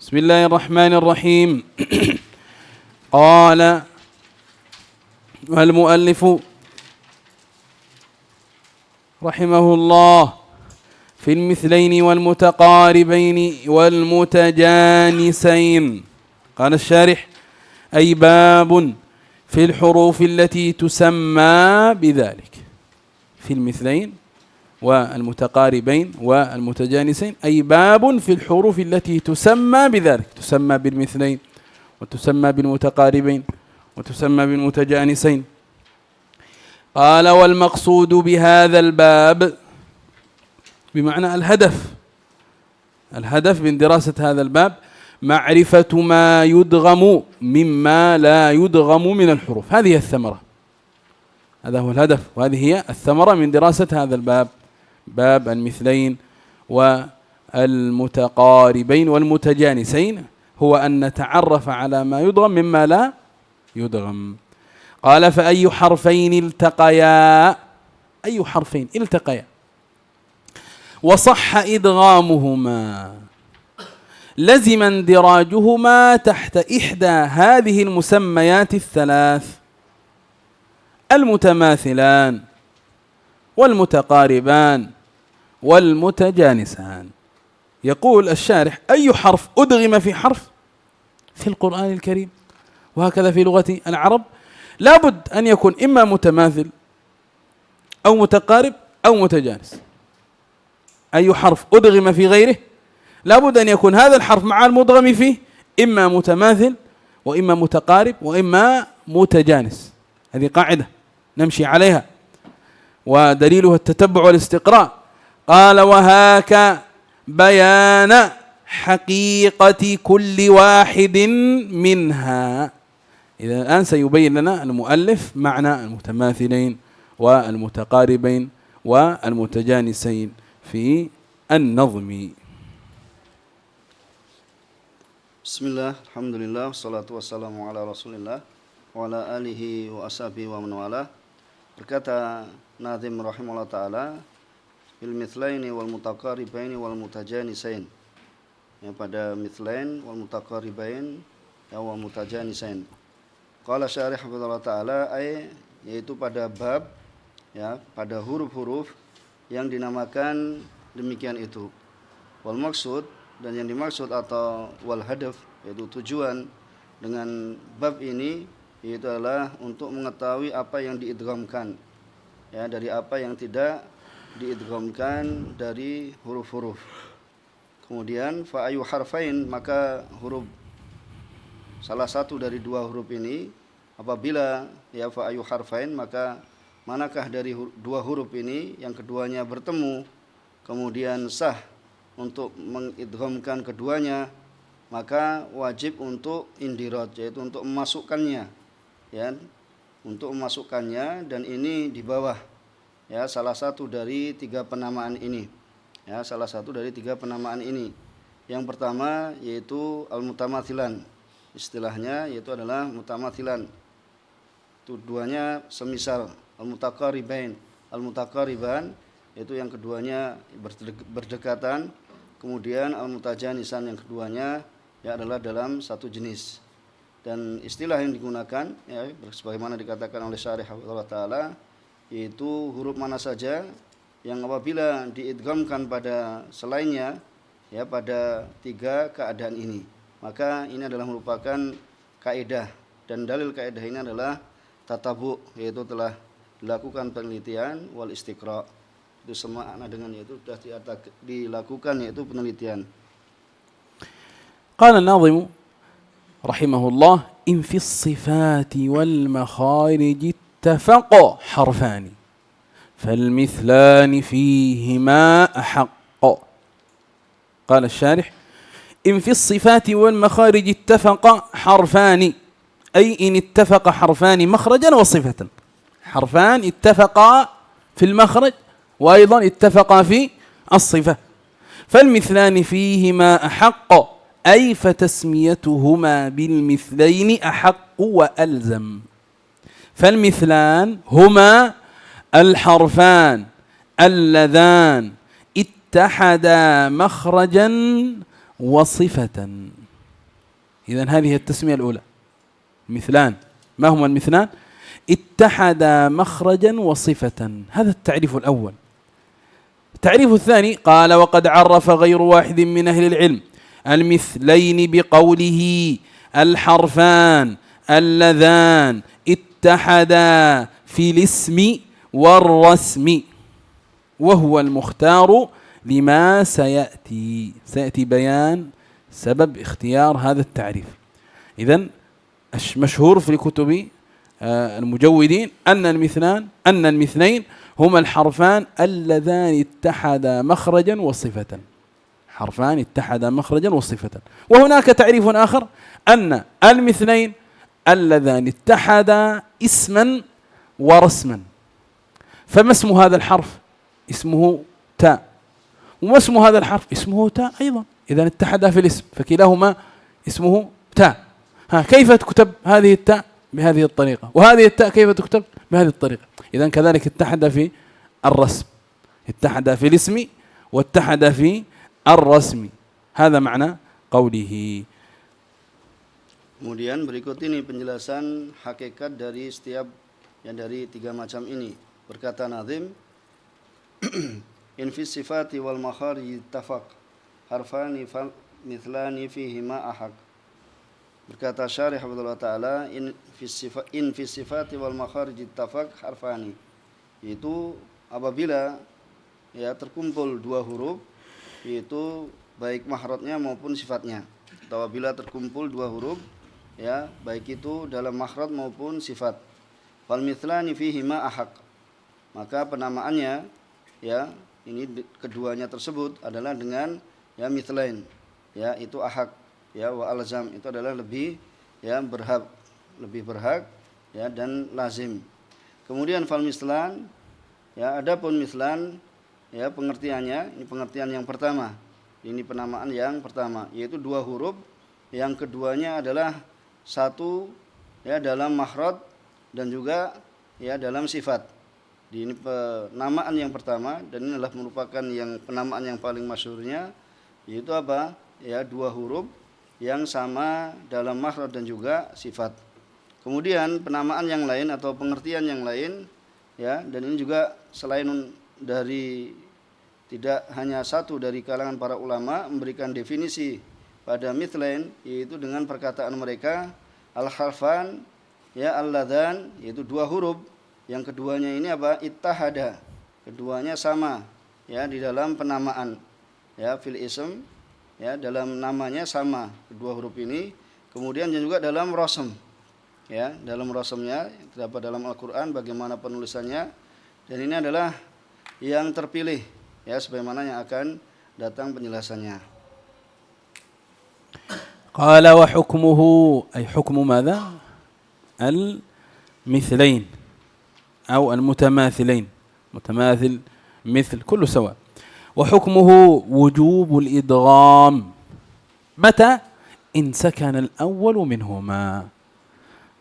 بسم الله الرحمن الرحيم. قال المؤلف رحمه الله: في المثلين والمتقاربين والمتجانسين. قال الشارح: أي باب في الحروف التي تسمى بذلك. في المثلين والمتقاربين والمتجانسين، أي باب في الحروف التي تسمى بذلك، تسمى بالمثلين وتسمى بالمتقاربين وتسمى بالمتجانسين. قال: والمقصود بهذا الباب، بمعنى الهدف من دراسة هذا الباب معرفة ما يدغم مما لا يدغم من الحروف. هذه الثمرة، هذا هو الهدف، وهذه هي الثمرة من دراسة هذا الباب، باب المثلين والمتقاربين والمتجانسين، هو أن نتعرف على ما يدغم مما لا يدغم. قال: فأي حرفين التقيا، أي حرفين التقيا وصح إدغامهما لزم اندراجهما تحت إحدى هذه المسميات الثلاث: المتماثلان والمتقاربان والمتجانسان. يقول الشارح: أي حرف أدغم في حرف في القرآن الكريم، وهكذا في لغة العرب، لابد أن يكون إما متماثل أو متقارب أو متجانس. أي حرف أدغم في غيره لابد أن يكون هذا الحرف مع المدغم فيه إما متماثل وإما متقارب وإما متجانس. هذه قاعدة نمشي عليها، ودليلها التتبع والاستقراء. قال: وهاك بيان حقيقة كل واحد منها. إذا الآن سيبين لنا المؤلف معنى المتماثلين والمتقاربين والمتجانسين في النظم. Bismillah, alhamdulillah, wassalatu wassalamu ala rasulillah wa ala alihi wa ashabihi wa man wala. Berkata Nazim rahimahullah ta'ala, bil mithlaini wal mutaqaribaini wal mutajanisain. Ya, pada mithlain wal mutaqaribain wal mutajanisain. Qala syarih hafizallahu ta'ala, yaitu pada bab, ya, pada huruf-huruf yang dinamakan demikian itu. Wal maksud, dan yang dimaksud atau wal hadaf, yaitu tujuan dengan bab ini, yaitu adalah untuk mengetahui apa yang diidghamkan, ya, dari apa yang tidak diidghamkan dari huruf-huruf. Kemudian fa ayu harfain, maka huruf salah satu dari dua huruf ini, apabila ya fa ayu harfain, maka manakah dari dua huruf ini yang keduanya bertemu kemudian sah untuk mengidghamkan keduanya, maka wajib untuk indiraj, yaitu untuk memasukkannya, ya, untuk memasukkannya. Dan ini di bawah, ya, salah satu dari tiga penamaan ini, ya, salah satu dari tiga penamaan ini. Yang pertama yaitu al-mutamathilan, istilahnya yaitu adalah mutamathilan, keduanya semisal. Al-mutaqaribain, al-mutaqariban, yaitu yang keduanya berdekatan. Kemudian al-mutajanisan, yang keduanya ya adalah dalam satu jenis. Dan istilah yang digunakan, ya, sebagaimana dikatakan oleh syarih Allah Ta'ala, yaitu huruf mana saja yang apabila diidghamkan pada selainnya, ya, pada tiga keadaan ini, maka ini adalah merupakan kaidah. Dan dalil kaidah ini adalah tatabu, yaitu telah dilakukan penelitian, wal istiqra, itu sama dengan yaitu sudah dilakukan, yaitu penelitian. قال الناظم رحمه الله: إن في الصفات والمخارج اتفق حرفان فالمثلان فيهما أحق. قال الشارح: إن في الصفات والمخارج اتفق حرفان، أي إن اتفق حرفان مخرجا وصفة. حرفان اتفقا في المخرج وأيضا اتفقا في الصفة. فالمثلان فيهما أحق، أي فتسميتهما بالمثلين أحق وألزم. فالمثلان هما الحرفان اللذان اتحدا مخرجا وصفة. إذن هذه التسمية الأولى. مثلان، ما هما المثلان؟ اتحدا مخرجا وصفة، هذا التعريف الأول. التعريف الثاني قال: وقد عرف غير واحد من أهل العلم المثلين بقوله: الحرفان اللذان اتحدا في الاسم والرسم، وهو المختار لما سيأتي بيان سبب اختيار هذا التعريف. إذن مشهور في كتب المجودين أن المثنين هما الحرفان اللذان اتحدا مخرجا وصفة، حرفان اتحدا مخرجا وصفة. وهناك تعريف آخر أن المثنين اللذان اتحدا اسما ورسما. فما اسم هذا الحرف؟ اسمه تاء، وما اسم هذا الحرف؟ اسمه تاء أيضا. إذا اتحدا في الاسم فكلاهما اسمه تاء. كيف تكتب هذه التاء؟ بهذه الطريقة، وهذه التاء كيف تكتب؟ بهذه الطريقة. إذن كذلك اتحد في الرسم، اتحد في الاسم واتحد في الرسم. هذا معنى قوله. Kemudian berikut ini penjelasan hakikat dari setiap yang dari tiga macam ini. Berkata Nazim, in fi sifati wal makharij tafaq harfani mithlani fihima ahaq. Berkata Syarih Abdullah Ta'ala, in fi sifati wal makharij tafaq harfani, yaitu apabila ya terkumpul dua huruf, yaitu baik makhrajnya maupun sifatnya. Atau apabila terkumpul dua huruf, ya baik itu dalam makhraj maupun sifat. Fal mithlani fihima ahaq, maka penamaannya ya ini keduanya tersebut adalah dengan ya mithlain, ya itu ahaq, ya wa alzam itu adalah lebih ya lebih berhak ya dan lazim. Kemudian fal mislan, ya adapun mislan ya pengertiannya, ini pengertian yang pertama, ini penamaan yang pertama, yaitu dua huruf yang keduanya adalah satu ya dalam makhraj dan juga ya dalam sifat. Ini penamaan yang pertama, dan ini adalah merupakan yang penamaan yang paling masyhurnya, yaitu apa? Ya dua huruf yang sama dalam makhraj dan juga sifat. Kemudian penamaan yang lain atau pengertian yang lain ya, dan ini juga selain dari tidak hanya satu dari kalangan para ulama memberikan definisi pada mithlain, yaitu dengan perkataan mereka al-harfan ya al-ladhan, yaitu dua huruf yang keduanya ini apa? Ittahada, keduanya sama ya di dalam penamaan ya fil ism, ya dalam namanya sama kedua huruf ini. Kemudian juga dalam rasm, ya dalam rasmnya terdapat dalam Al-Quran bagaimana penulisannya, dan ini adalah yang terpilih ya sebagaimana yang akan datang penjelasannya. قال وحكمه أي حكم ماذا؟ المثلين أو المتماثلين، متماثل مثل كل سواء. وحكمه وجوب الإدغام متى؟ إن سكن الأول منهما،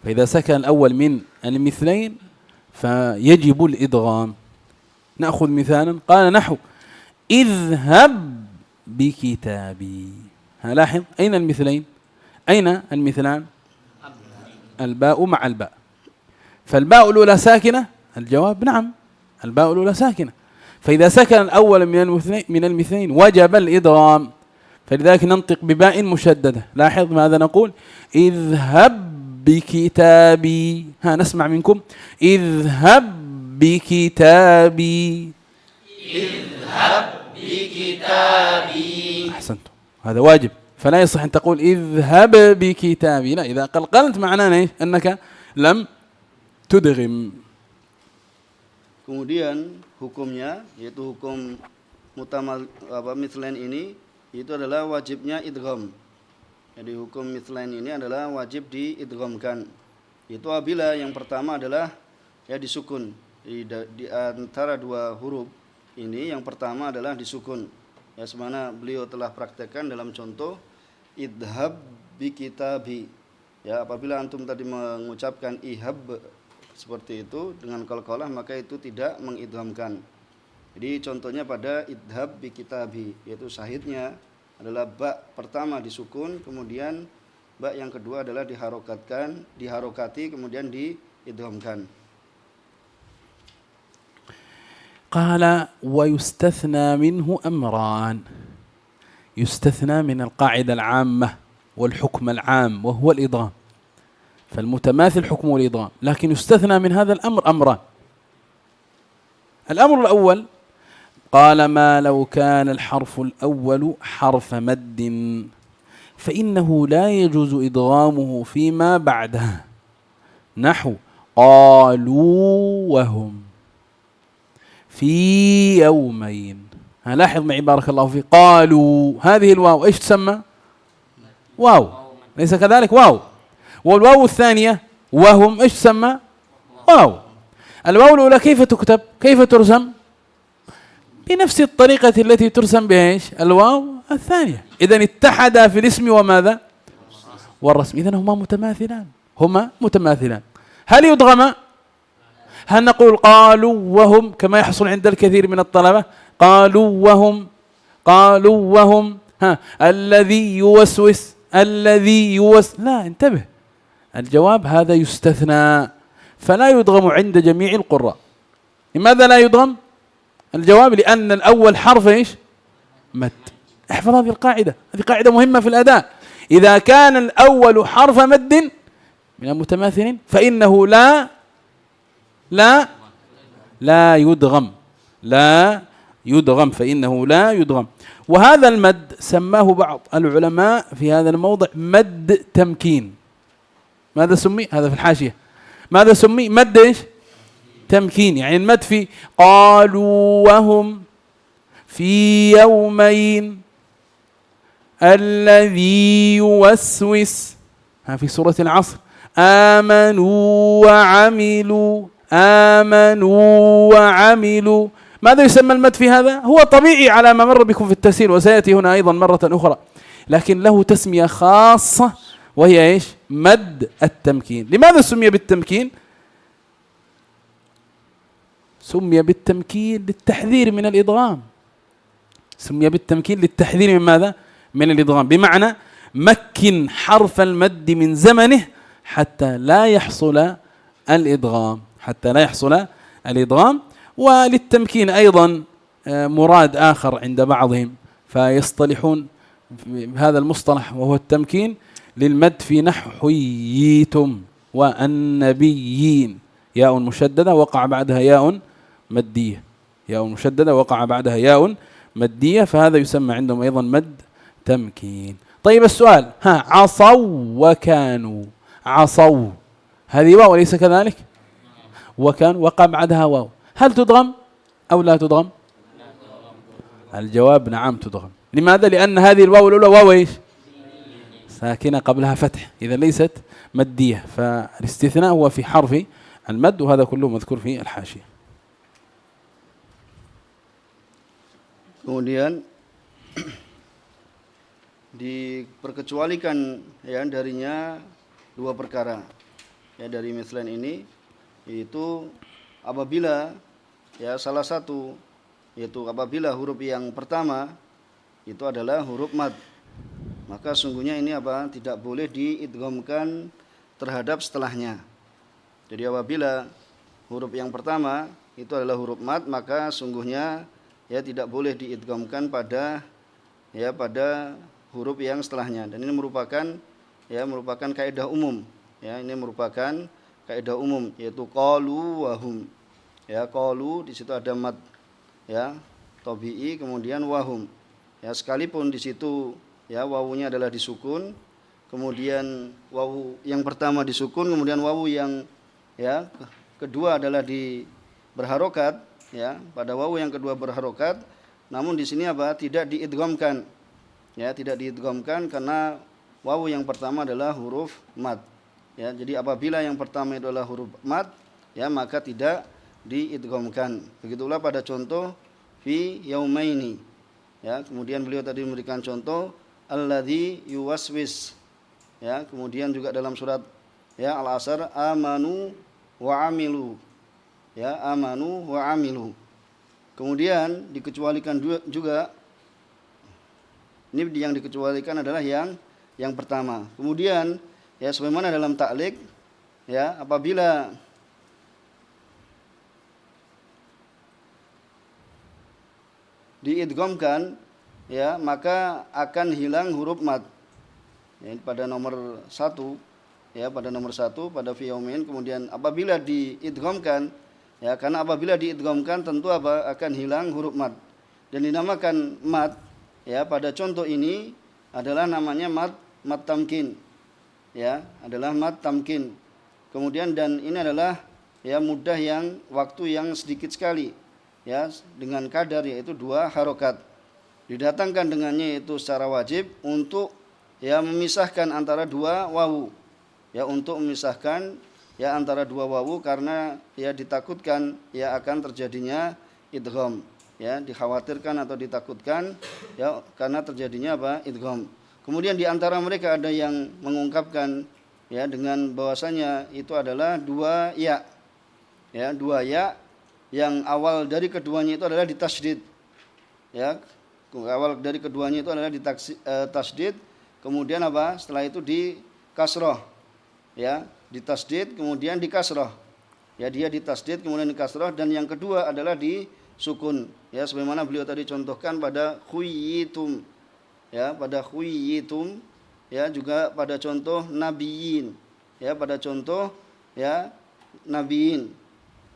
فإذا سكن الأول من المثلين فيجب الإدغام. نأخذ مثالا، قال نحو اذهب بكتابي. لاحظ أين المثلين؟ أين المثلان؟ الباء مع الباء، فالباء الأولى ساكنة، الجواب نعم الباء الأولى ساكنة. فإذا سكن الأول من المثلين وجب الإدغام، فلذلك ننطق بباء مشددة. لاحظ ماذا نقول؟ اذهب بكتابي. نسمع منكم اذهب بكتابي. اذهب بكتابي. أحسنتم، هذا واجب، فلا يصح أن تقول اذهب بكتابي، لا، إذا قلقلت معناه أنك لم تدغم. Kemudian hukumnya, yaitu hukum mithlain ini, itu adalah wajibnya idgham. Jadi hukum mithlain ini adalah wajib diidghamkan. Itu apabila yang pertama adalah ya disukun, di antara dua huruf ini yang pertama adalah disukun. Ya semana beliau telah praktekkan dalam contoh idhab bi kitabi. Ya apabila antum tadi mengucapkan ihab seperti itu dengan qalqalah, maka itu tidak mengidghamkan. Jadi contohnya pada idhab bi kitabi, yaitu syahidnya adalah ba pertama disukun, kemudian Ba yang kedua adalah diharokati kemudian diidghamkan. قال ويستثنى منه أمران، يستثنى من القاعدة العامة والحكم العام وهو الإضغام، فالمتماثل حكمه الإضغام، لكن يستثنى من هذا الأمر أمران. الأمر الأول قال ما لو كان الحرف الأول حرف مد فإنه لا يجوز إدغامه فيما بعدها، نحو قالوا وهم في يومين. لاحظ معي بارك الله فيك، قالوا هذه الواو ايش تسمى؟ واو، ليس كذلك؟ واو. والواو الثانية وهم ايش تسمى؟ واو. الواو الأولى كيف تكتب؟ كيف ترسم؟ بنفس الطريقة التي ترسم بها ايش؟ الواو الثانية. إذن اتحدا في الاسم وماذا؟ والرسم. إذن هما متماثلان. هل يدغم؟ هل نقول قالوا وهم كما يحصل عند الكثير من الطلبة؟ قالوا وهم الذي يوسوس لا، انتبه، الجواب هذا يستثنى فلا يدغم عند جميع القراء. لماذا لا يدغم؟ الجواب لأن الأول حرف ايش؟ مد. احفظ هذه القاعدة، هذه قاعدة مهمة في الأداء. إذا كان الأول حرف مد من المتماثلين فإنه لا يدغم، فإنه لا يدغم. وهذا المد سماه بعض العلماء في هذا الموضع مد تمكين. ماذا سمي؟ هذا في الحاشية. ماذا سمي؟ مد ايش؟ تمكين. يعني المد في قالوا وهم في يومين الذي يوسوس في سورة العصر آمنوا وعملوا. ماذا يسمى المد في هذا؟ هو طبيعي على ما مر بكم في التسهيل وسيأتي هنا أيضا مرة أخرى، لكن له تسمية خاصة وهي ايش؟ مد التمكين. لماذا سمي بالتمكين؟ سمي بالتمكين للتحذير من الإدغام. سمي بالتمكين للتحذير من ماذا؟ من الإدغام، بمعنى مكن حرف المد من زمنه حتى لا يحصل الإدغام. وللتمكين أيضا مراد آخر عند بعضهم، فيصطلحون بهذا المصطلح وهو التمكين للمد في نحو حييتم والنبيين، ياء مشددة وقع بعدها ياء مدية، فهذا يسمى عندهم أيضا مد تمكين. طيب السؤال، عصوا وكانوا، عصوا هذه واو أليس كذلك؟ وكان وقع بعدها واو، هل تدغم أو لا تدغم؟ الجواب نعم تدغم. لماذا؟ لأن هذه الواو الأولى واو ايش؟ ساكنة قبلها فتح، إذا ليست مدية، فالاستثناء هو في حرف المد، وهذا كله مذكور في الحاشية. Kemudian diperkecualikan ya darinya dua perkara ya dari mislain ini, yaitu apabila ya salah satu, yaitu apabila huruf yang pertama itu adalah huruf mad, maka sungguhnya ini tidak boleh diidghamkan terhadap setelahnya. Jadi apabila huruf yang pertama itu adalah huruf mad, maka sungguhnya ya tidak boleh diidghamkan pada huruf yang setelahnya. Dan ini merupakan kaidah umum. Ya, ini merupakan kaidah umum, yaitu qalu wa hum. Ya, qalu di situ ada mad ya tabi'i, kemudian wahum. Ya, sekalipun di situ ya wawunya adalah disukun, kemudian wawu yang pertama disukun, kemudian wawu yang ya kedua adalah berharokat. Ya, pada wawu yang kedua berharokat, namun di sini tidak diidghamkan. Ya, tidak diidghamkan karena wawu yang pertama adalah huruf mad. Ya, jadi apabila yang pertama itu adalah huruf mad, ya maka tidak diidghamkan. Begitulah pada contoh fi yaumaini. Ya, kemudian beliau tadi memberikan contoh alladzi yuwaswis. Ya, kemudian juga dalam surat ya Al-Asr amanu wa amilu. Ya, amanu wa amilu. Kemudian dikecualikan juga, ini yang dikecualikan adalah yang yang pertama. Kemudian ya sebagaimana dalam ta'liq ya apabila diidghamkan ya maka akan hilang huruf mad. Ya, pada nomor 1 ya pada nomor 1 pada fi yaumin, kemudian apabila diidghamkan ya karena apabila diidghamkan tentu apa akan hilang huruf mad dan dinamakan mad ya pada contoh ini adalah namanya mad tamkin ya adalah mad tamkin. Kemudian dan ini adalah ya muddah yang waktu yang sedikit sekali ya dengan kadar yaitu 2 harokat. Didatangkan dengannya itu secara wajib untuk ya memisahkan antara 2 wawu. Ya untuk memisahkan ya antara 2 wawu karena ya ditakutkan ya akan terjadinya idgham. Ya dikhawatirkan atau ditakutkan ya karena terjadinya apa? Idgham. Kemudian di antara mereka ada yang mengungkapkan ya dengan bahwasanya itu adalah 2 ya. Ya, 2 ya yang awal dari keduanya itu adalah ditasydid. Ya, awal dari keduanya itu adalah ditasydid, kemudian apa? Setelah itu di kasroh. Ya, ditasydid kemudian di kasroh. Ya, dia ditasydid kemudian di kasroh dan yang kedua adalah di sukun. Ya, sebagaimana beliau tadi contohkan pada khuyyitum. Ya, pada khuyyitum ya juga pada contoh nabiyin. Ya, pada contoh ya nabiyin.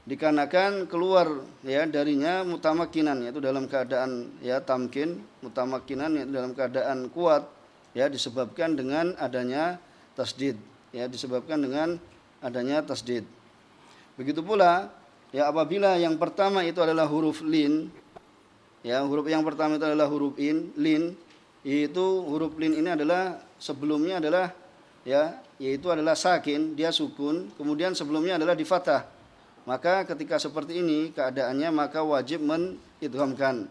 Dikarenakan keluar ya darinya mutamakinan yaitu dalam keadaan ya tamkin, mutamakinan yaitu dalam keadaan kuat ya disebabkan dengan adanya tasdid ya disebabkan dengan adanya tasdid. Begitu pula ya apabila yang pertama itu adalah huruf lin ya huruf yang pertama itu adalah huruf lin yaitu huruf lin ini adalah sebelumnya adalah ya yaitu adalah sakin, dia sukun, kemudian sebelumnya adalah di fathah. Maka ketika seperti ini keadaannya maka wajib mengidghamkan.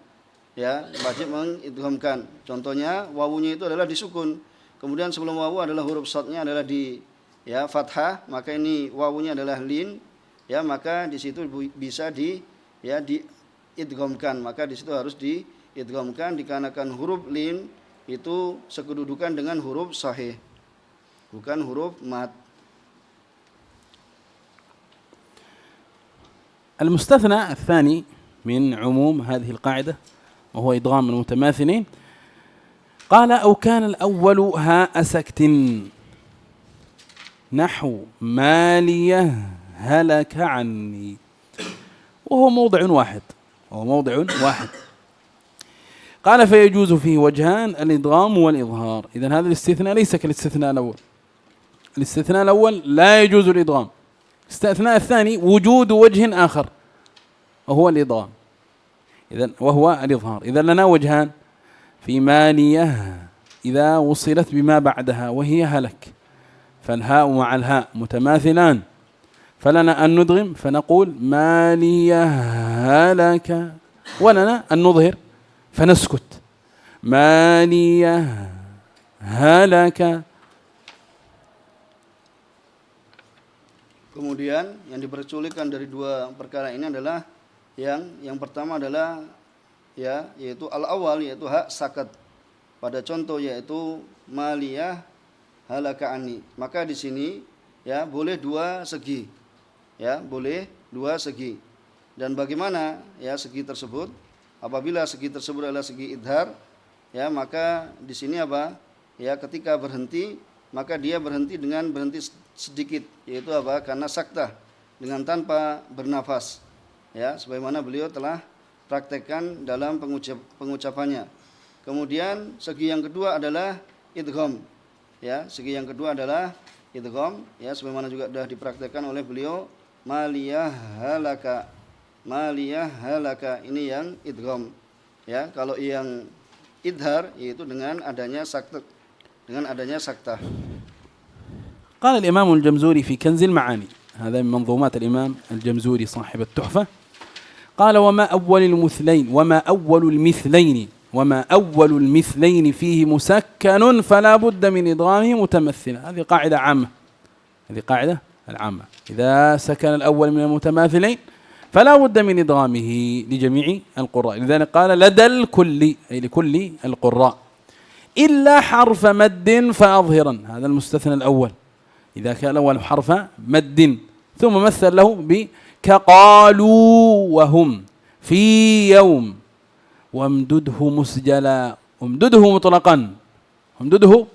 Ya, wajib mengidghamkan. Contohnya wawunya itu adalah disukun. Kemudian sebelum wawu adalah huruf shadnya adalah di ya fathah, maka ini wawunya adalah lin. Ya, maka di situ bisa diidghamkan. Maka di situ harus diidghamkan dikarenakan huruf lin itu sekedudukan dengan huruf sahih. Bukan huruf mad. المستثنى الثاني من عموم هذه القاعدة وهو إدغام المتماثلين قال أو كان الأول هاء سكت نحو مالية هلك عني وهو موضع واحد قال فيجوز فيه وجهان الإدغام والإظهار. إذن هذا الاستثناء ليس كالاستثناء الأول. الاستثناء الأول لا يجوز الإدغام. الاستثناء الثاني وجود وجه آخر وهو الإضغام وهو الإظهار. إذا لنا وجهان في مالية إذا وصلت بما بعدها وهي هلك فالهاء مع الهاء متماثلان فلنا أن ندغم فنقول مالية هلك ولنا أن نظهر فنسكت مالية هلك. Kemudian yang diperculikan dari 2 perkara ini adalah yang pertama adalah ya yaitu al-awwal yaitu hak sakat. Pada contoh yaitu maliyah halaka anni. Maka di sini ya boleh 2 segi. Ya, boleh 2 segi. Dan bagaimana ya segi tersebut? Apabila segi tersebut adalah segi idhar, ya maka di sini apa? Ya ketika berhenti maka dia berhenti dengan berhenti sedikit, yaitu apa? Karena saktah dengan tanpa bernafas. Ya, sebagaimana beliau telah praktekkan dalam pengucapannya. Kemudian segi yang kedua adalah idgham. Ya, segi yang kedua adalah idgham, ya sebagaimana juga sudah dipraktekkan oleh beliau maliyah halaka. Maliyah halaka ini yang idgham. Ya, kalau yang idhar yaitu dengan adanya saktah. قال الإمام الجمزوري في كنز المعاني هذا من منظومات الإمام الجمزوري صاحب التحفة قال وما أول المثلين فيه مسكن فلا بد من إدغامه متمثلا. هذه قاعدة عامة. هذه قاعدة العامة إذا سكن الأول من المتماثلين فلا بد من إدغامه لجميع القراء. لذلك قال لدى الكل أي لكل القراء إلا حرف مد فأظهرا. هذا المستثنى الأول، إذا كان الأول حرف مد ثم مثل له كقالوا وهم في يوم وامدده مسجلا. امدده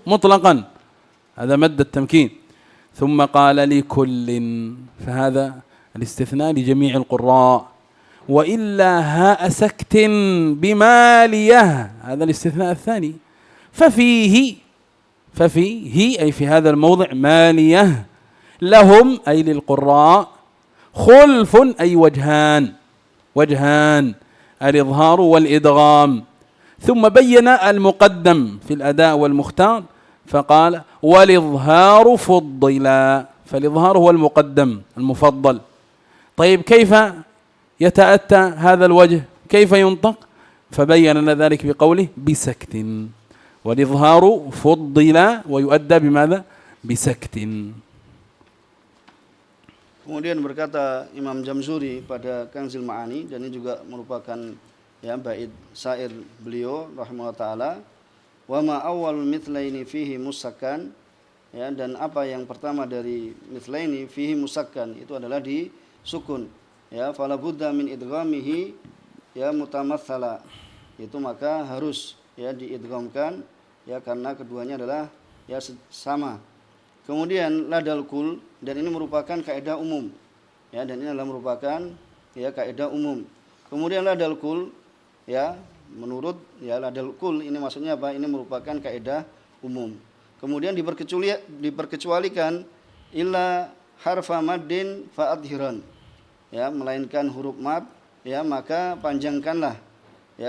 مطلقا هذا مد التمكين. ثم قال لكل، فهذا الاستثناء لجميع القراء. وإلا هاء سكت بماليه، هذا الاستثناء الثاني. ففيه أي في هذا الموضع ماليه، لهم أي للقراء، خلف أي وجهان الإظهار والإدغام. ثم بين المقدم في الأداء والمختار فقال والإظهار فضلا، فالإظهار هو المقدم المفضل. طيب كيف يتأتى هذا الوجه؟ كيف ينطق؟ فبين لنا ذلك بقوله بسكت، والإظهار فضل ويؤدى بماذا؟ بسكت. Kemudian berkata Imam Jamzuri pada Kanzil Ma'ani, dan ini juga merupakan bait syair beliau rahimahullah taala, wa ma awwal mithlaini fihi musakkan, dan apa yang pertama dari mithlaini fihi musakkan itu adalah di sukun, fala budda min idghamihi mutamathala, itu maka harus diidghamkan karena keduanya adalah sama. Kemudian ladal kul, dan ini merupakan kaidah umum, dan ini adalah merupakan kaidah umum. Kemudian ladal kul, menurut ladal kul ini maksudnya apa? Ini merupakan kaidah umum. Kemudian diperkecualikan illa harfa maddin fa'adhiran, melainkan huruf mad, maka panjangkanlah,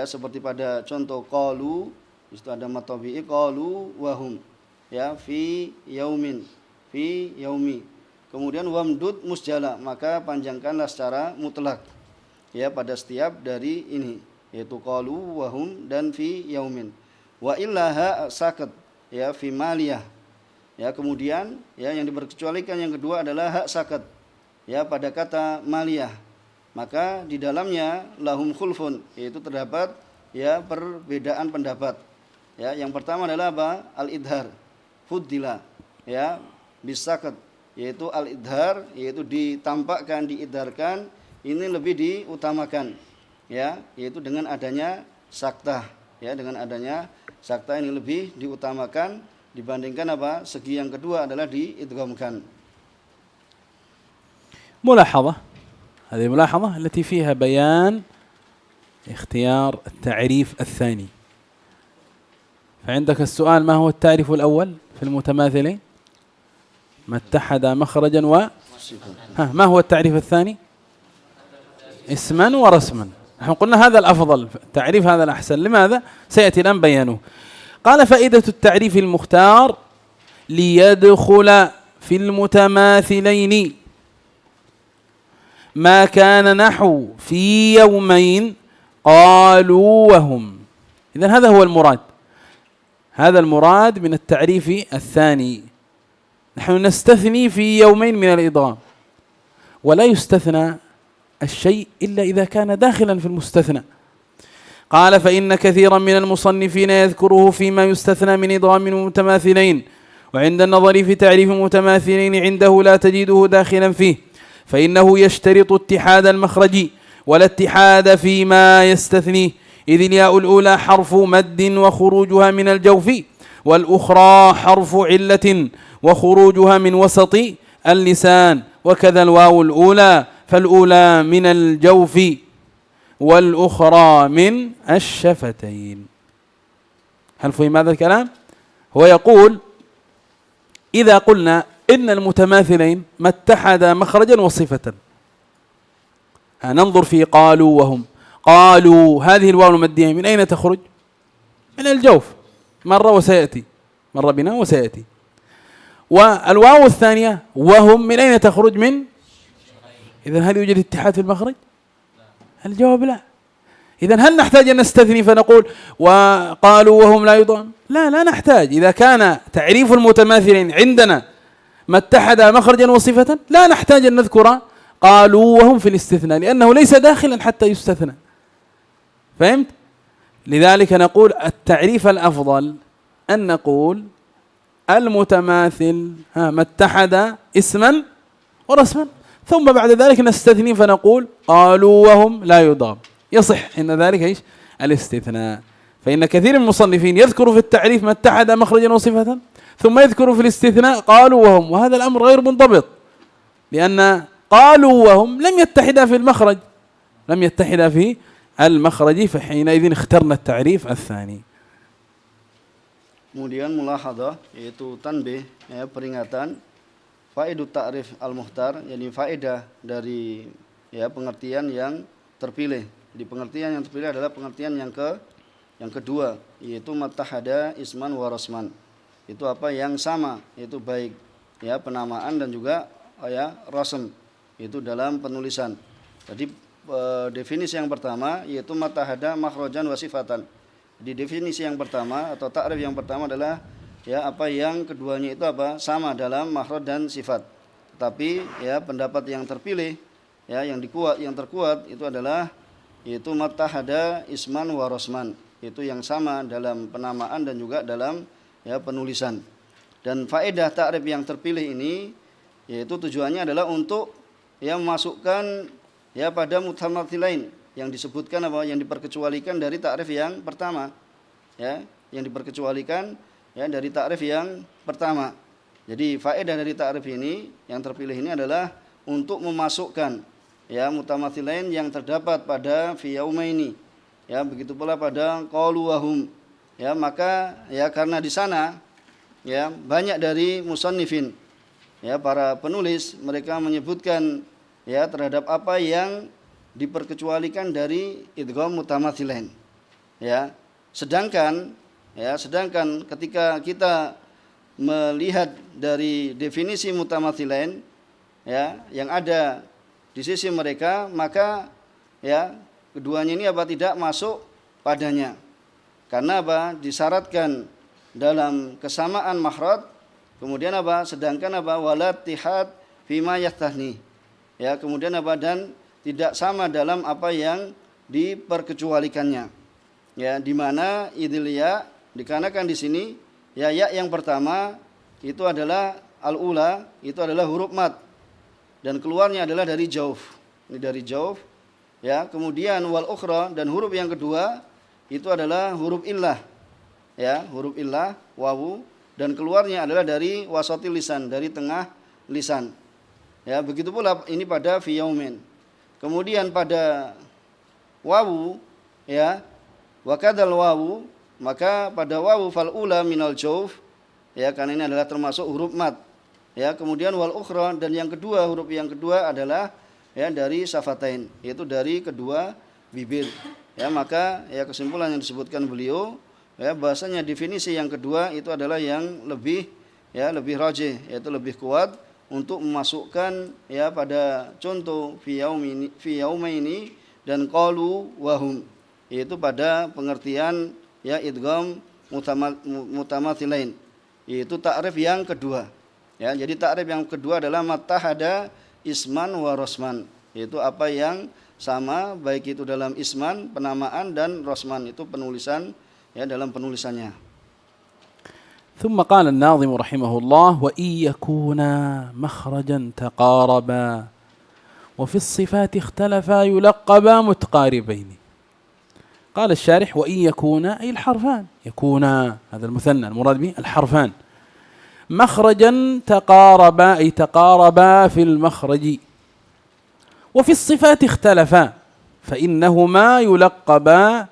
seperti pada contoh qalu, itu ada mad tabi'i, qalu wahum, fi yaumin, fi yaumi. Kemudian wamdud musjala, maka panjangkanlah secara mutlak, pada setiap dari ini, yaitu qalu wahum dan fi yaumin. Wa illaha sakat, fi maliyah. Kemudian yang diperkecualikan yang kedua adalah hak sakat, pada kata maliyah, maka di dalamnya lahum khulfun, yaitu terdapat perbedaan pendapat. Yang pertama adalah apa? Al-idhar fuddila, bisakat, yaitu al-idhar, yaitu ditampakkan, diidharkan, ini lebih diutamakan, yaitu dengan adanya saktah, dengan adanya saktah ini lebih diutamakan dibandingkan apa? Segi yang kedua adalah diidghamkan. ملاحظة، هذه الملاحظة التي فيها بيان اختيار التعريف الثاني. فعندك السؤال ما هو التعريف الأول في المتماثلين؟ ما اتحد مخرجا ما هو التعريف الثاني؟ اسما ورسما. نحن قلنا هذا الأفضل، تعريف هذا الأحسن. لماذا؟ سيأتي الآن بيانه. قال فائدة التعريف المختار ليدخل في المتماثلين ما كان نحو في يومين قالوا وهم. إذن هذا هو المراد، هذا المراد من التعريف الثاني. نحن نستثني في يومين من الإدغام، ولا يستثنى الشيء إلا إذا كان داخلا في المستثنى. قال فإن كثيرا من المصنفين يذكره فيما يستثنى من إدغام المتماثلين، وعند النظر في تعريف المتماثلين عنده لا تجده داخلا فيه، فإنه يشترط اتحاد المخرج ولا اتحاد فيما يستثنيه، إذ الياء الأولى حرف مد وخروجها من الجوف، والأخرى حرف علة وخروجها من وسط اللسان، وكذا الواو الأولى، فالأولى من الجوف والأخرى من الشفتين. هل فهم هذا الكلام؟ هو يقول إذا قلنا إن المتماثلين ما اتحدا مخرجا وصفة، ننظر في قالوا وهم. قالوا هذه الواو المادية من أين تخرج؟ من الجوف، مرة وسيأتي، مرة بنا وسيأتي. والواو الثانية وهم من أين تخرج؟ من. إذن هل يوجد اتحاد في المخرج؟ الجواب لا. إذن هل نحتاج أن نستثني فنقول وقالوا وهم لا يضام؟ لا نحتاج. إذا كان تعريف المتماثلين عندنا ما اتحد مخرجا وصفة لا نحتاج أن نذكر قالوا وهم في الاستثناء، لأنه ليس داخلا حتى يستثنى. فهمت؟ لذلك نقول التعريف الأفضل أن نقول المتماثل ما اتحد اسما ورسما، ثم بعد ذلك نستثني فنقول قالوا وهم لا يضغم، يصح إن ذلك إيش؟ الاستثناء. فإن كثير من المصنفين يذكر في التعريف ما اتحد مخرجا وصفة، ثم يذكر في الاستثناء قالوا وهم، وهذا الأمر غير منضبط، لأن قالوا وهم لم يتحدا في المخرج، لم يتحدا في المخرج، فحينئذ اخترنا التعريف الثاني. Kemudian mulahadhah yaitu tanbih, ya, peringatan, faedah ta'rif al-mukhtar, yakni faedah dari, ya, pengertian yang terpilih. Di pengertian yang terpilih adalah pengertian yang kedua, yaitu matahada isman wa rasman. Itu apa yang sama, yaitu baik, ya, penamaan dan juga, ya, rasm, itu dalam penulisan. Jadi definisi yang pertama yaitu matahada makhrajan wa sifatan. Di definisi yang pertama atau ta'rif yang pertama adalah, ya, apa yang keduanya itu apa? Sama dalam makhraj dan sifat. Tetapi, ya, pendapat yang terpilih, ya, yang terkuat itu adalah yaitu matahada isman wa rasman. Itu yang sama dalam penamaan dan juga dalam, ya, penulisan. Dan faedah ta'rif yang terpilih ini yaitu tujuannya adalah untuk, ya, memasukkan, ya, pada mutamathilain yang disebutkan apa, yang diperkecualikan dari ta'rif yang pertama, ya, yang diperkecualikan, ya, dari ta'rif yang pertama. Jadi faedah dari ta'rif ini yang terpilih ini adalah untuk memasukkan, ya, mutamathilain yang terdapat pada fi yaumaini, ya, begitu pula pada qalu wahum, ya, maka, ya, karena di sana, ya, banyak dari musannifin, ya, para penulis, mereka menyebutkan, ya, terhadap apa yang diperkecualikan dari idgham mutamathilain, ya. Sedangkan ketika kita melihat dari definisi mutamathilain, ya, yang ada di sisi mereka, maka, ya, keduanya ini apa, tidak masuk padanya. Karena apa? Disyaratkan dalam kesamaan makhraj, kemudian apa? Sedangkan apa? Walattihad fima yahtahni. Ya, kemudian apa? Dan tidak sama dalam apa yang diperkecualikannya. Ya, di mana idilya dikarenakan di sini, ya, ya yang pertama itu adalah al-ula, itu adalah huruf mad dan keluarnya adalah dari jauf. Ini dari jauf, ya. Kemudian wal ukhra, dan huruf yang kedua itu adalah huruf illah. Ya, huruf illah wawu, dan keluarnya adalah dari wasatil lisan, dari tengah lisan. Ya, begitu pula ini pada fi yaumin. Kemudian pada wawu, ya, wa kadzal wawu, maka pada wawu fal ula minal jauf, ya, karena ini adalah termasuk huruf mad. Ya, kemudian wal ukhra, dan yang kedua, huruf yang kedua adalah, ya, dari syafatain, yaitu dari kedua bibir. Ya, maka, ya, kesimpulan yang disebutkan beliau, ya, bahasanya definisi yang kedua itu adalah yang lebih, ya, lebih rajih, yaitu lebih kuat untuk memasukkan, ya, pada contoh fi yaumaini dan qalu wahum, yaitu pada pengertian, ya, idgham mutamathilain, yaitu ta'rif yang kedua. Ya, jadi ta'rif yang kedua adalah matahada isman wa rasman, yaitu apa yang sama baik itu dalam isman penamaan dan rasman itu penulisan, ya, dalam penulisannya. ثم قال الناظم رحمه الله: وإن يكونا مخرجا تقاربا وفي الصفات اختلفا يلقبا متقاربين. قال الشارح: وإن يكونا أي الحرفان، يكونا هذا المثنى المراد به الحرفان، مخرجا تقاربا أي تقاربا في المخرج، وفي الصفات اختلفا فإنهما يلقبا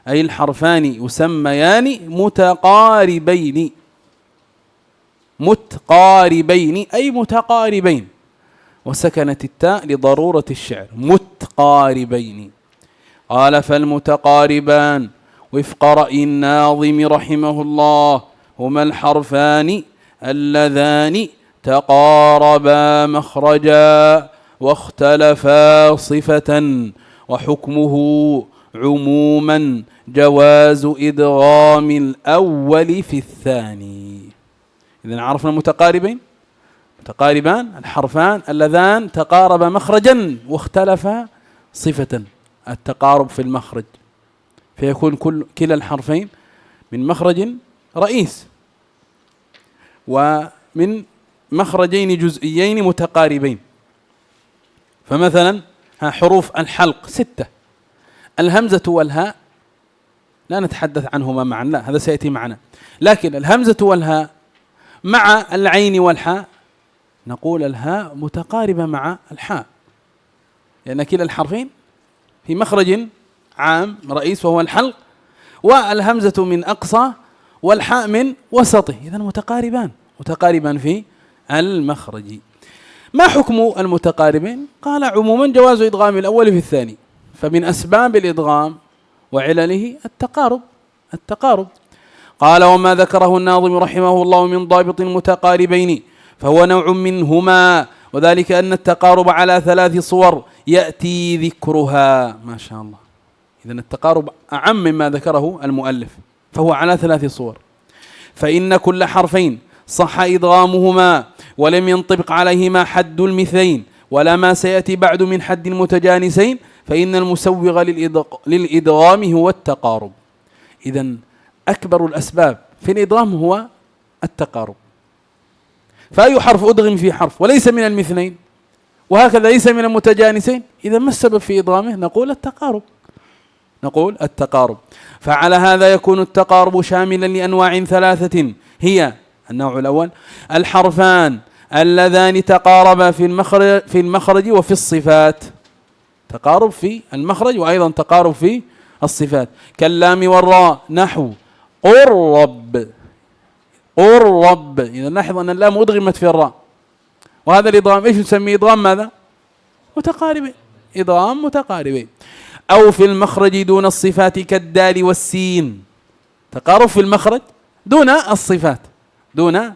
أي الحرفان يسميان متقاربين، متقاربين أي متقاربين، وسكنت التاء لضرورة الشعر، متقاربين. قال: فالمتقاربان وفق رأي الناظم رحمه الله هما الحرفان اللذان تقاربا مخرجا واختلفا صفة، وحكمه عموما جواز إدغام الأول في الثاني. إذن عرفنا المتقاربين، متقاربان الحرفان اللذان تقاربا مخرجا واختلفا صفة، التقارب في المخرج، فيكون كلا الحرفين من مخرج رئيس ومن مخرجين جزئيين متقاربين. فمثلا حروف الحلق 6، الهمزة والهاء لا نتحدث عنهما معا، لا هذا سيأتي معنا، لكن الهمزة والهاء مع العين والحاء نقول الهاء متقاربة مع الحاء، لأن كلا الحرفين في مخرج عام رئيس وهو الحلق، والهمزة من أقصى والحاء من وسطه، إذن متقاربان في المخرج. ما حكم المتقاربين؟ قال عموما جواز إدغام الأول في الثاني، فمن أسباب الإدغام وعلله التقارب. قال وما ذكره الناظم رحمه الله من ضابط متقاربين فهو نوع منهما، وذلك أن التقارب على 3 صور يأتي ذكرها. ما شاء الله، إذن التقارب أعم مما ذكره المؤلف، فهو على 3 صور. فإن كل حرفين صح إدغامهما ولم ينطبق عليهما حد المثلين ولا ما سيأتي بعد من حد المتجانسين فإن المسوغ للإدغام هو التقارب. إذن أكبر الأسباب في الإدغام هو التقارب، فأي حرف أدغم في حرف وليس من المثلين وهكذا ليس من المتجانسين، إذا ما السبب في إدغامه؟ نقول التقارب. فعلى هذا يكون التقارب شاملا لأنواع 3 هي: النوع الأول الحرفان اللذان تقاربا في المخرج وفي الصفات، تقارب في المخرج وأيضا تقارب في الصفات، كاللام والراء، نحو قرب. إذا نلاحظ أن اللام أدغمت في الراء، وهذا الإدغام إيش نسميه؟ إدغام ماذا؟ متقاربين. أو في المخرج دون الصفات كالدال والسين، تقارب في المخرج دون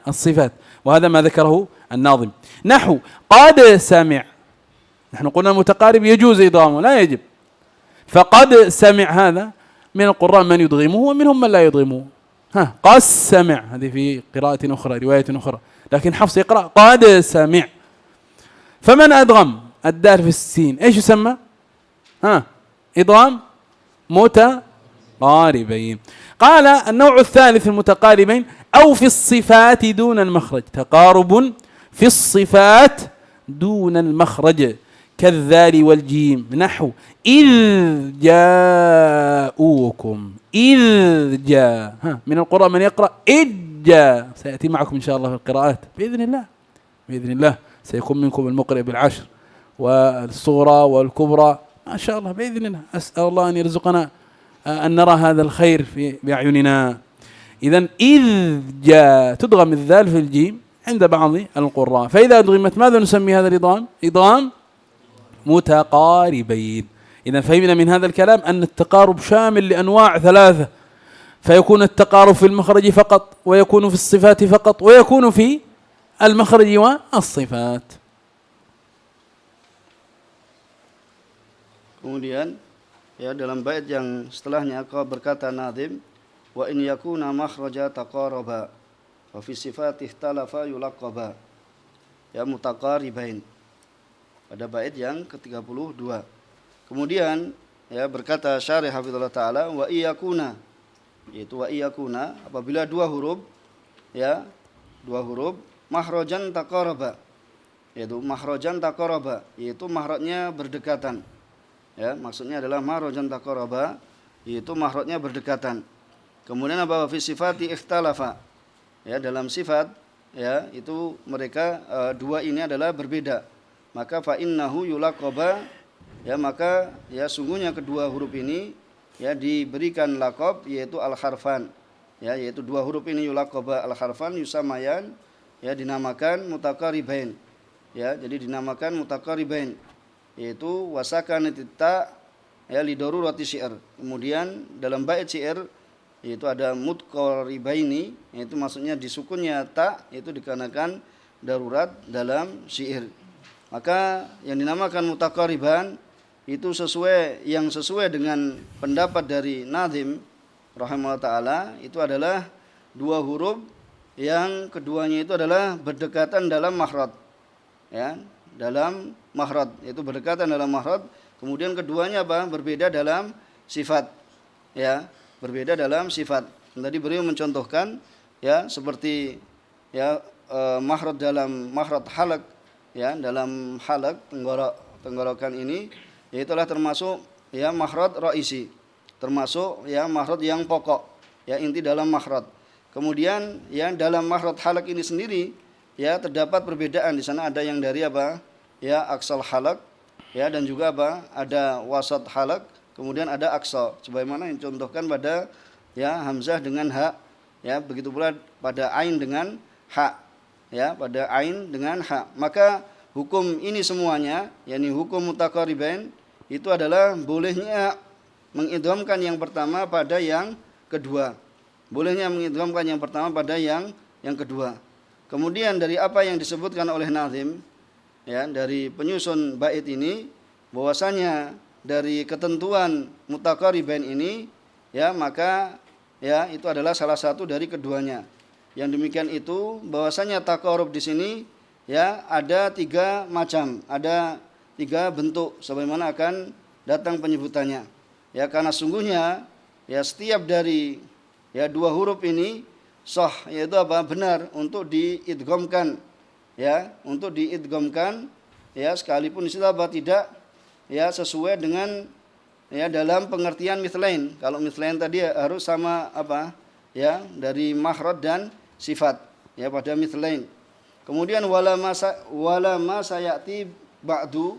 الصفات، وهذا ما ذكره الناظم. نحو قد سمع، نحن قلنا المتقارب يجوز إدغامه لا يجب، فقد سمع هذا من القراء من يدغمه ومنهم من لا يدغمه. قد سمع هذه في قراءة أخرى، رواية أخرى، لكن حفص يقرأ قد سمع. فمن أدغم الدال في السين إيش يسمى؟ إدغام متقاربين. قال النوع الثالث المتقاربين أو في الصفات دون المخرج، تقارب في الصفات دون المخرج كالذال والجيم، نحو إذ جاءوكم، إذ جاء. من القراء من يقرأ إذ جاء، سيأتي معكم إن شاء الله في القراءات بإذن الله سيكون منكم المقرئ بالعشر والصغرى والكبرى ما شاء الله بإذن الله. أسأل الله أن يرزقنا أن نرى هذا الخير بأعيننا. إذن إذ جاء تدغم الذال في الجيم عند بعض القراء، فإذا أدغمت ماذا نسمي هذا الإدغام؟ إدغام متقاربين. إذا فهمنا من هذا الكلام أن التقارب شامل لأنواع 3، فيكون التقارب في المخرج فقط، ويكون في الصفات فقط، ويكون في المخرج والصفات. Kemudian dalam bait yang setelahnya kau berkata Nadhim, wa in yakuna makhraja taqaraba wa fi sifati ikhtalafa yulaqaba, mutaqaribain, pada bait yang ke-32. Kemudian berkata Syarih hafizallahu taala, wa iyakuna, yaitu wa iyakuna apabila 2 huruf mahrajan taqaraba, yaitu mahrajan taqaraba, yaitu mahrajnya berdekatan. Maksudnya adalah mahrajan taqaraba, yaitu mahrajnya berdekatan. Kemudian apa? Fi sifati ikhtalafa, dalam sifat itu mereka 2 ini adalah berbeda. Maka fa innahu yulaqaba, maka sungguhnya kedua huruf ini diberikan laqab, yaitu al-harfan, yaitu 2 huruf ini yulaqaba al-harfan yusamayan, dinamakan mutaqaribain, jadi dinamakan mutaqaribain, yaitu wasakanat ta li darurati syi'r. Kemudian dalam bait syair yaitu ada mutqaribaini, yaitu maksudnya disukunnya ta itu dikarenakan darurat dalam syair. Maka yang dinamakan mutaqariban itu sesuai dengan pendapat dari Nadhim rahimahullah taala, itu adalah 2 huruf yang keduanya itu adalah berdekatan dalam makhraj, dalam makhraj, yaitu berdekatan dalam makhraj. Kemudian keduanya berbeda dalam sifat, berbeda dalam sifat. Tadi beliau mencontohkan ya seperti ya makhraj dalam makhraj halak ya, dalam halak tenggorokan ini yaitulah termasuk ya makhraj raisi, termasuk ya makhraj yang pokok ya, inti dalam makhraj. Kemudian ya dalam makhraj halak ini sendiri ya terdapat perbedaan. Di sana ada yang dari apa ya aksal halak ya, dan juga apa ada wasat halak, kemudian ada aqsa, sebagaimana yang contohkan pada ya hamzah dengan ha ya, begitu pula pada ain dengan ha ya, pada ain dengan ha. Maka hukum ini semuanya yakni hukum mutaqaribain itu adalah bolehnya mengidghamkan yang pertama pada yang kedua, bolehnya mengidghamkan yang pertama pada yang kedua. Kemudian dari apa yang disebutkan oleh nazim ya, dari penyusun bait ini, bahwasanya dari ketentuan mutaqaribain ini ya, maka ya itu adalah salah satu dari keduanya. Yang demikian itu bahwasanya taqarrub di sini ya ada 3 macam, ada 3 bentuk sebagaimana akan datang penyebutannya. Ya karena sungguhnya ya setiap dari ya 2 huruf ini sah, yaitu apa benar untuk diidghamkan ya, untuk diidghamkan ya, sekalipun di situ apa tidak ya sesuai dengan ya dalam pengertian mithlain. Kalau mithlain tadi harus sama apa ya dari makhraj dan sifat ya pada mithlain. Kemudian wala ma sayati ba'du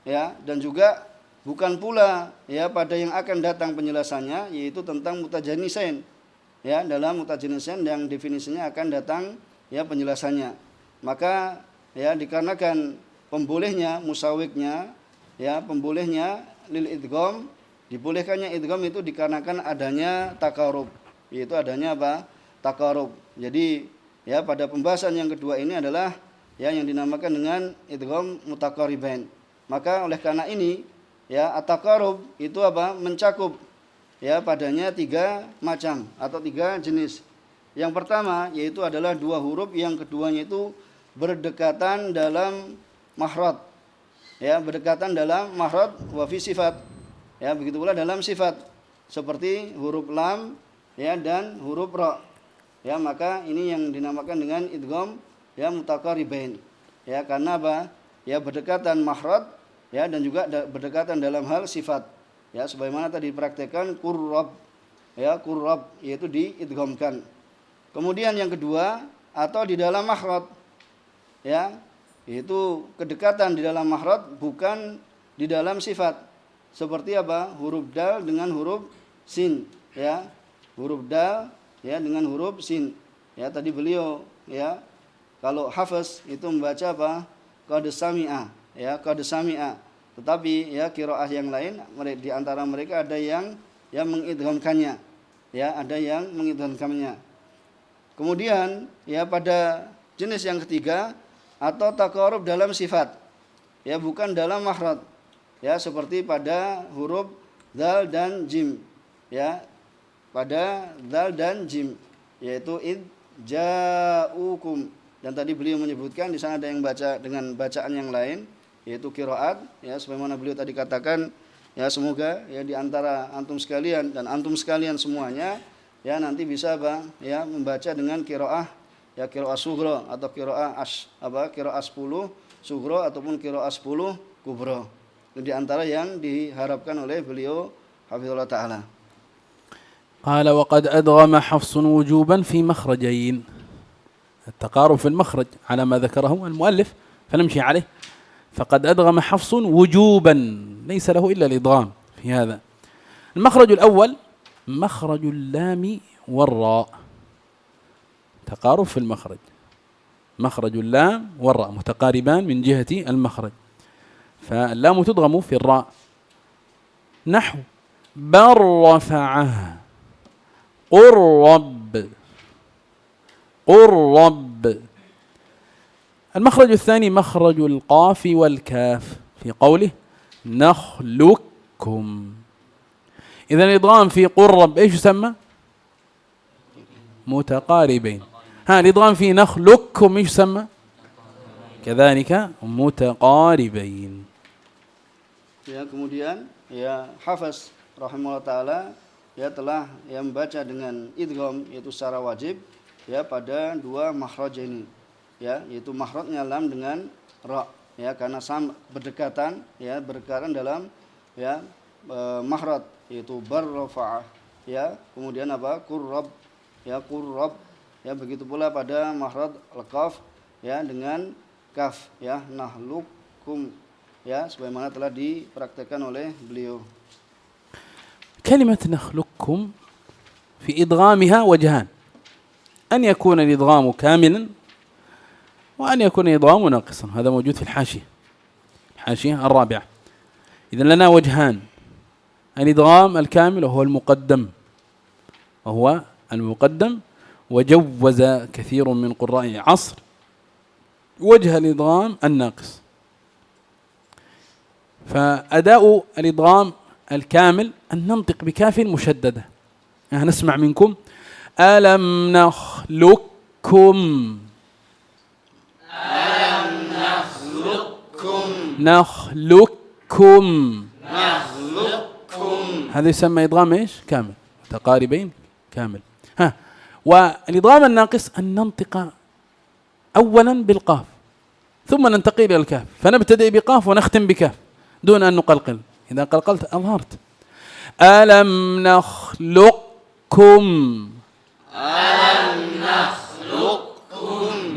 ya, dan juga bukan pula ya pada yang akan datang penjelasannya, yaitu tentang mutajanisain ya, dalam mutajanisain yang definisinya akan datang ya penjelasannya. Maka ya dikarenakan pembolehnya musawiknya ya, pembolehnya lil idgham, dibolehkannya idgham itu dikarenakan adanya taqarrub, yaitu adanya apa taqarrub. Jadi ya pada pembahasan yang kedua ini adalah ya yang dinamakan dengan idgham mutaqaribain. Maka oleh karena ini ya at-taqarrub itu apa mencakup ya padanya 3 macam atau 3 jenis. Yang pertama yaitu adalah 2 huruf, yang keduanya itu berdekatan dalam makhraj ya, berdekatan dalam makhraj wa fi sifat ya, begitu pula dalam sifat seperti huruf lam ya dan huruf ra ya. Maka ini yang dinamakan dengan idgham ya mutaqaribain ya, karena apa ya berdekatan makhraj ya, dan juga berdekatan dalam hal sifat ya, sebagaimana tadi dipraktekkan qurrab ya, qurrab yaitu diidghamkan. Kemudian yang kedua atau di dalam makhraj ya, yaitu kedekatan di dalam makhraj bukan di dalam sifat, seperti apa huruf dal dengan huruf sin ya, huruf dal ya dengan huruf sin ya. Tadi beliau ya kalau hafaz itu membaca apa qad sami'a ya, qad sami'a, tetapi ya qiraah yang lain di antara mereka ada yang mengidghamkannya ya, ada yang mengidghamkannya. Kemudian ya pada jenis yang ketiga atau taqarrub dalam sifat ya, bukan dalam makhraj ya, seperti pada huruf dzal dan jim ya, pada dzal dan jim yaitu id ja'ukum. Dan tadi beliau menyebutkan di sana ada yang baca dengan bacaan yang lain yaitu qiraat ya, sebagaimana beliau tadi katakan ya, semoga ya di antara antum sekalian dan antum sekalian semuanya ya nanti bisa apa ya membaca dengan qiraah ya, qiraah sughra atau qiraah qiraah 10 sughra ataupun qiraah 10 kubra. Itu di antara yang diharapkan oleh beliau hafizallahu taala. قال وقد أدغم حفص وجوبا في مخرجين، التقارب في المخرج على ما ذكره المؤلف فنمشي عليه. فقد أدغم حفص وجوبا، ليس له إلا الإدغام في هذا. المخرج الأول مخرج اللام والراء، تقارب في المخرج، مخرج اللام والراء متقاربان من جهة المخرج، فاللام تدغم في الراء. نحو بل رفعه، قل رب، قل رب. المخرج الثاني مخرج القاف والكاف في قوله نخلقكم. إذن الإدغام في قل رب إيش يسمى؟ متقاربين. الإدغام في نخلقكم إيش يسمى؟ كذلك متقاربين. Ya, kemudian ya Hafiz rahimahullah taala ya telah ya membaca dengan idgham yaitu secara wajib ya pada dua makhraj ini ya, yaitu makhrajnya lam dengan ra ya, karena sama berdekatan dalam ya makhraj yaitu bar rafa'ah ya, kemudian apa qurrab ya, begitu pula pada makhraj al-qaf ya dengan kaf ya, nahlukum ya, sebagaimana telah dipraktekkan oleh beliau. كلمة نخلقكم في إدغامها وجهان، أن يكون الإدغام كاملا وأن يكون الإدغام ناقصا، هذا موجود في الحاشية الرابعة. إذن لنا وجهان، الإدغام الكامل وهو المقدم وجوز كثير من قراء عصر وجه الإدغام الناقص. فأداء الإدغام الكامل أن ننطق بكاف مشددة. نسمع منكم ألم نخلقكم، نخلقكم، هذا يسمى إدغام إيش؟ كامل، متقاربين كامل. والإدغام الناقص أن ننطق أولا بالقاف ثم ننتقل إلى الكاف، فنبتدئ بقاف ونختم بكاف دون أن نقلقل. إذا قلقلت أظهرت. ألم نخلقكم،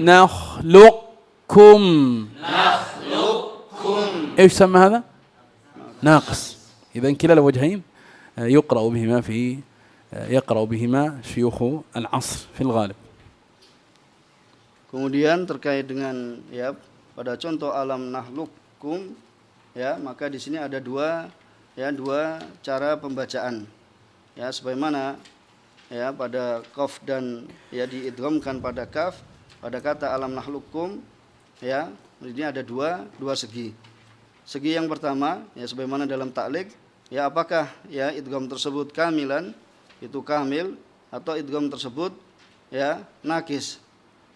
نخلقكم، إيش يسمى هذا؟ ناقص. إذن كلا الوجهين يقرأ بهما شيوخ العصر في الغالب. Kemudian terkait dengan ya pada contoh alam nahlukum ya, maka di sini ada dua cara pembacaan ya, sebagaimana ya pada qaf dan ya diidghamkan pada kaf pada kata alam nahlukum ya, ini ada dua segi. Segi yang pertama ya sebagaimana dalam ta'liq ya, apakah ya idgham tersebut kamilan itu kamil atau idgham tersebut ya nakis.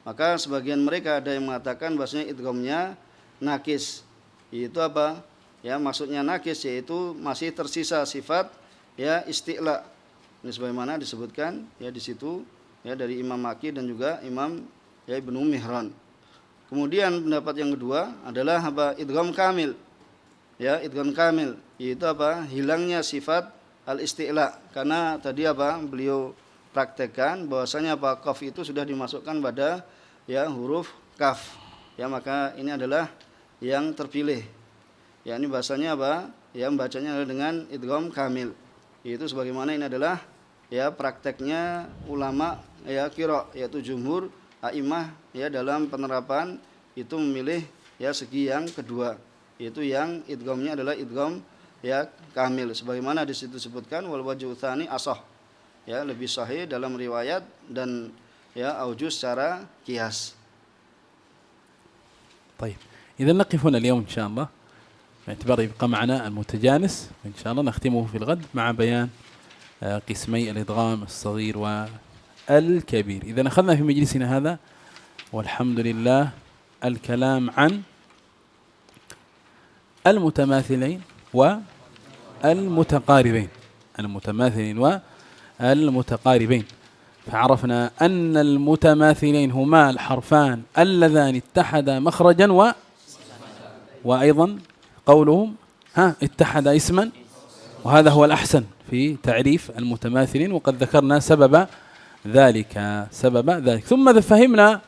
Maka sebagian mereka ada yang mengatakan bahwasanya idghamnya nakis. Itu apa? Ya maksudnya nakis yaitu masih tersisa sifat ya isti'la. Ini sebagaimana disebutkan ya di situ ya dari Imam Maki dan juga Imam ya Ibnu Mihran. Kemudian pendapat yang kedua adalah apa? Idgham kamil. Ya, idgham kamil yaitu apa? Hilangnya sifat al-isti'la. Karena tadi apa? Beliau praktekkan bahwasanya apa? Qaf itu sudah dimasukkan pada ya huruf kaf. Ya maka ini adalah yang terpilih. Ya ini bahasanya apa? Ya membacanya adalah dengan idgham kamil. Itu sebagaimana ini adalah ya prakteknya ulama ya qira, yaitu jumhur a'immah ya dalam penerapan itu memilih ya segi yang kedua, yaitu yang idghamnya adalah idgham ya kamil. Sebagaimana di situ disebutkan wal wajhu tsani ashah. Ya lebih sahih dalam riwayat dan ya aujuh secara qiyas. طيب إذا نقف هنا اليوم إن شاء الله باعتبار يبقى معنا المتجانس، إن شاء الله نختمه في الغد مع بيان قسمي الإدغام الصغير والكبير. إذا أخذنا في مجلسنا هذا والحمد لله الكلام عن المتماثلين والمتقاربين، المتقاربين. فعرفنا أن المتماثلين هما الحرفان اللذان اتحدا مخرجا وأيضا قولهم اتحد اسما، وهذا هو الأحسن في تعريف المتماثلين، وقد ذكرنا سبب ذلك. ثم فهمنا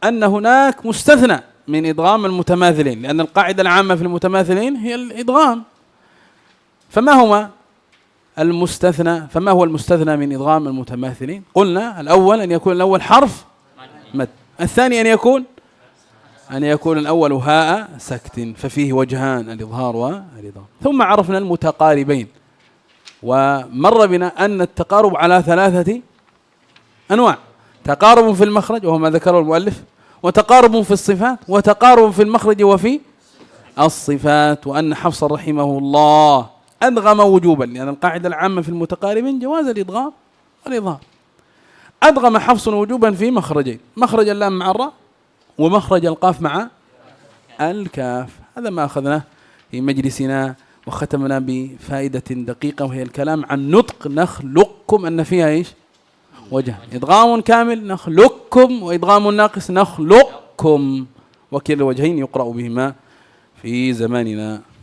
أن هناك مستثنى من إدغام المتماثلين، لأن القاعدة العامة في المتماثلين هي الإدغام. فما هو المستثنى من إدغام المتماثلين؟ قلنا الأول أن يكون الأول حرف مد، الثاني أن يكون الأول هاء سكت، ففيه وجهان الإظهار والإدغام. ثم عرفنا المتقاربين، ومر بنا أن التقارب على 3 أنواع: تقارب في المخرج وهو ما ذكره المؤلف، وتقارب في الصفات، وتقارب في المخرج وفي الصفات. وأن حفص رحمه الله أدغم وجوبا، لأن القاعدة العامة في المتقاربين جواز الإدغام والإظهار. أدغم حفص وجوبا في مخرجين: مخرج اللام مع الراء، ومخرج القاف مع الكاف. هذا ما أخذناه في مجلسنا، وختمنا بفائدة دقيقة وهي الكلام عن نطق نخلقكم أن فيها إيش؟ وجه إدغام كامل نخلقكم، وإدغام ناقص نخلقكم، وكلا الوجهين يقرأ بهما في زماننا.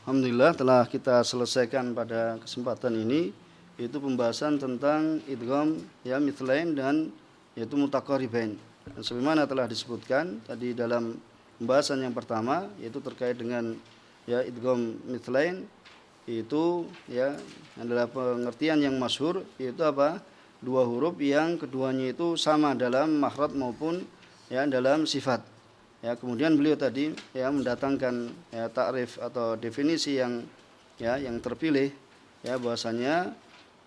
Alhamdulillah telah kita selesaikan pada kesempatan ini yaitu pembahasan tentang idgham ya mithlain dan yaitu mutaqaribain. Dan sebagaimana telah disebutkan tadi dalam pembahasan yang pertama yaitu terkait dengan ya idgham mithlain, itu ya adalah pengertian yang masyhur, yaitu apa? Dua huruf yang keduanya itu sama dalam makhraj maupun ya dalam sifat. Ya, kemudian beliau tadi ya mendatangkan ya takrif atau definisi yang terpilih ya bahwasanya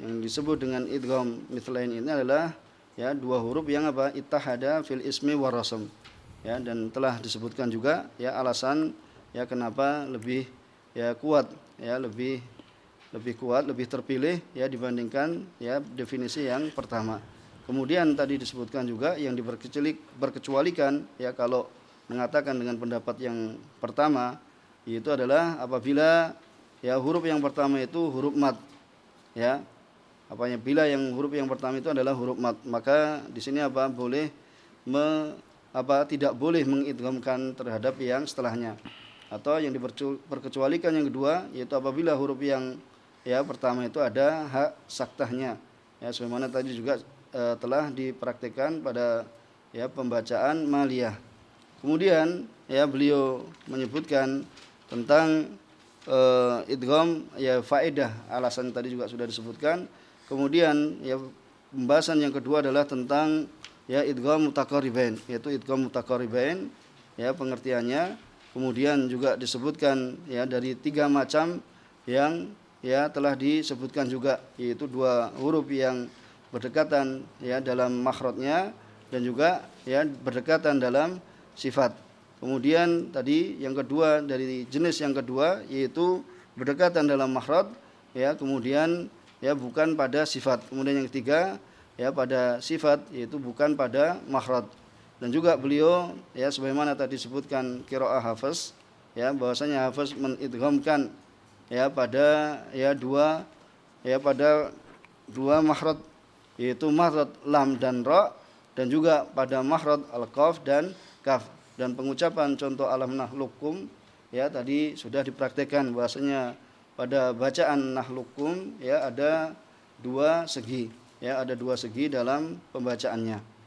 yang disebut dengan idgham mithlain ini adalah ya dua huruf yang apa? Ittahada fil ismi war rasm. Ya, dan telah disebutkan juga ya alasan ya kenapa lebih ya kuat ya lebih kuat, lebih terpilih ya dibandingkan ya definisi yang pertama. Kemudian tadi disebutkan juga yang diberkecualikan ya kalau mengatakan dengan pendapat yang pertama, yaitu adalah apabila ya huruf yang pertama itu huruf mad ya. Apabila yang huruf yang pertama itu adalah huruf mad, maka di sini apa boleh tidak boleh mengidghamkan terhadap yang setelahnya. Atau yang diperkecualikan yang kedua yaitu apabila huruf yang ya pertama itu ada hak saktahnya. Ya sebagaimana tadi juga telah dipraktikkan pada ya pembacaan maliyah. Kemudian ya beliau menyebutkan tentang idgham ya faedah, alasan tadi juga sudah disebutkan. Kemudian ya pembahasan yang kedua adalah tentang ya idgham mutaqaribain, yaitu idgham mutaqaribain ya pengertiannya. Kemudian juga disebutkan ya dari 3 macam yang ya telah disebutkan juga, yaitu 2 huruf yang berdekatan ya dalam makhrajnya dan juga ya berdekatan dalam sifat. Kemudian tadi yang kedua dari jenis yang kedua yaitu berdekatan dalam makhraj ya, kemudian ya bukan pada sifat. Kemudian yang ketiga ya pada sifat yaitu bukan pada makhraj. Dan juga beliau ya sebagaimana tadi disebutkan qiraah Hafiz ya bahwasanya Hafiz mengidghamkan ya pada ya dua makhraj yaitu makhraj lam dan ra, dan juga pada makhraj al-qaf dan kaf. Dan pengucapan contoh alam nahlukum ya tadi sudah dipraktekkan bahwasanya pada bacaan nahlukum ya ada 2 segi ya, ada 2 segi dalam pembacaannya.